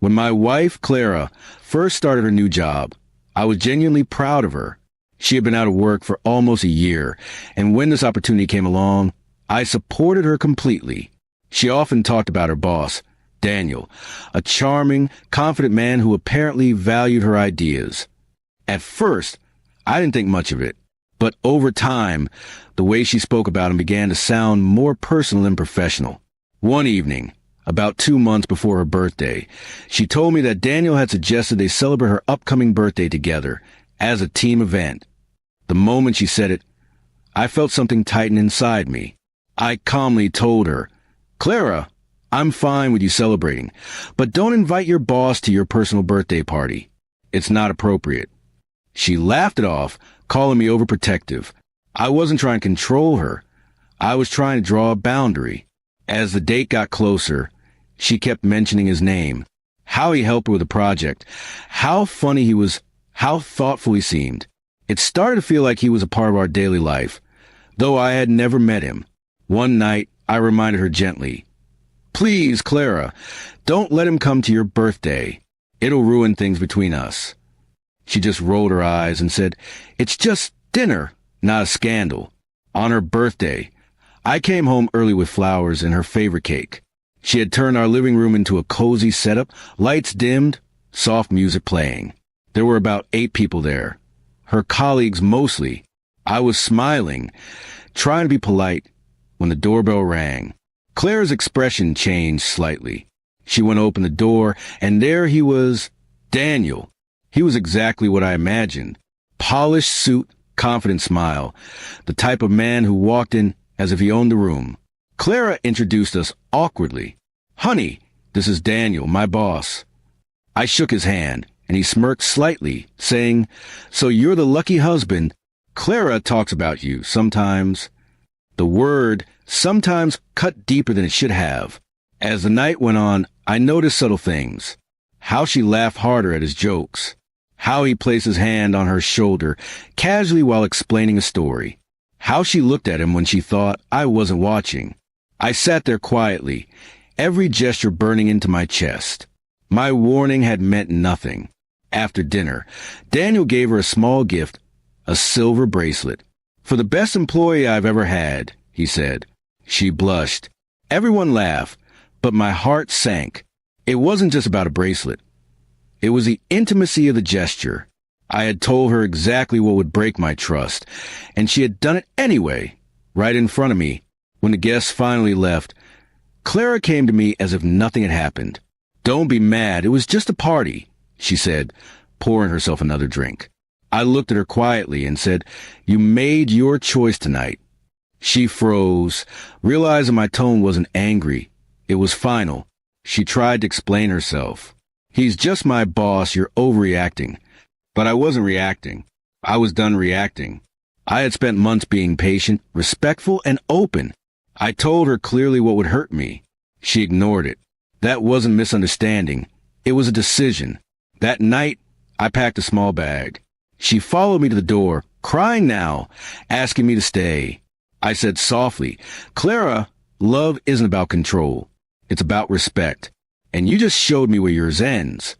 When my wife, Clara, first started her new job, I was genuinely proud of her. She had been out of work for almost a year, and when this opportunity came along, I supported her completely. She often talked about her boss, Daniel, a charming, confident man who apparently valued her ideas. At first, I didn't think much of it, but over time, the way she spoke about him began to sound more personal than professional. One evening, about 2 months before her birthday, she told me that Daniel had suggested they celebrate her upcoming birthday together as a team event. The moment she said it, I felt something tighten inside me. I calmly told her, "Clara, I'm fine with you celebrating, but don't invite your boss to your personal birthday party. It's not appropriate." She laughed it off, calling me overprotective. I wasn't trying to control her. I was trying to draw a boundary. As the date got closer, she kept mentioning his name, how he helped her with a project, how funny he was, how thoughtful he seemed. It started to feel like he was a part of our daily life, though I had never met him. One night, I reminded her gently, "Please, Clara, don't let him come to your birthday. It'll ruin things between us." She just rolled her eyes and said, "It's just dinner, not a scandal." On her birthday, I came home early with flowers and her favorite cake. She had turned our living room into a cozy setup, lights dimmed, soft music playing. There were about 8 people there, her colleagues mostly. I was smiling, trying to be polite, when the doorbell rang. Claire's expression changed slightly. She went to open the door, and there he was, Daniel. He was exactly what I imagined. Polished suit, confident smile, the type of man who walked in as if he owned the room. Clara introduced us awkwardly. "Honey, this is Daniel, my boss." I shook his hand, and he smirked slightly, saying, "So you're the lucky husband. Clara talks about you sometimes." The word sometimes cut deeper than it should have. As the night went on, I noticed subtle things. How she laughed harder at his jokes. How he placed his hand on her shoulder casually while explaining a story. How she looked at him when she thought I wasn't watching. I sat there quietly, every gesture burning into my chest. My warning had meant nothing. After dinner, Daniel gave her a small gift, a silver bracelet. "For the best employee I've ever had," he said. She blushed. Everyone laughed, but my heart sank. It wasn't just about a bracelet. It was the intimacy of the gesture. I had told her exactly what would break my trust, and she had done it anyway, right in front of me. When the guests finally left, Clara came to me as if nothing had happened. "Don't be mad, it was just a party," she said, pouring herself another drink. I looked at her quietly and said, "You made your choice tonight." She froze, realizing my tone wasn't angry. It was final. She tried to explain herself. "He's just my boss, you're overreacting." But I wasn't reacting. I was done reacting. I had spent months being patient, respectful, and open. I told her clearly what would hurt me. She ignored it. That wasn't misunderstanding. It was a decision. That night, I packed a small bag. She followed me to the door, crying now, asking me to stay. I said softly, "Clara, love isn't about control. It's about respect. And you just showed me where yours ends."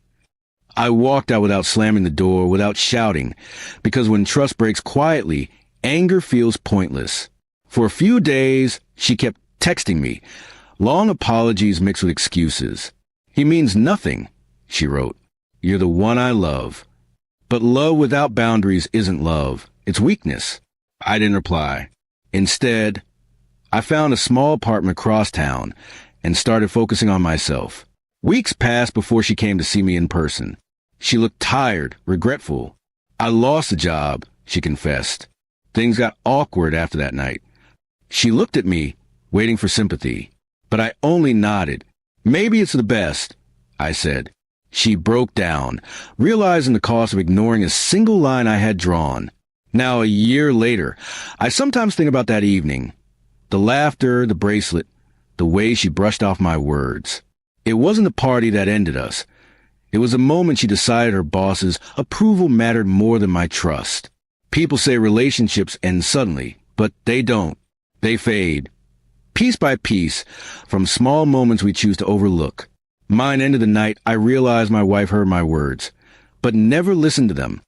I walked out without slamming the door, without shouting, because when trust breaks quietly, anger feels pointless. For a few days, she kept texting me, long apologies mixed with excuses. "He means nothing," she wrote. "You're the one I love." But love without boundaries isn't love. It's weakness. I didn't reply. Instead, I found a small apartment across town and started focusing on myself. Weeks passed before she came to see me in person. She looked tired, regretful. "I lost the job," she confessed. Things got awkward after that night. She looked at me, waiting for sympathy, but I only nodded. "Maybe it's the best," I said. She broke down, realizing the cost of ignoring a single line I had drawn. Now, a year later, I sometimes think about that evening. The laughter, the bracelet, the way she brushed off my words. It wasn't the party that ended us. It was the moment she decided her boss's approval mattered more than my trust. People say relationships end suddenly, but they don't. They fade. Piece by piece, from small moments we choose to overlook. Mine ended the night I realized my wife heard my words, but never listened to them.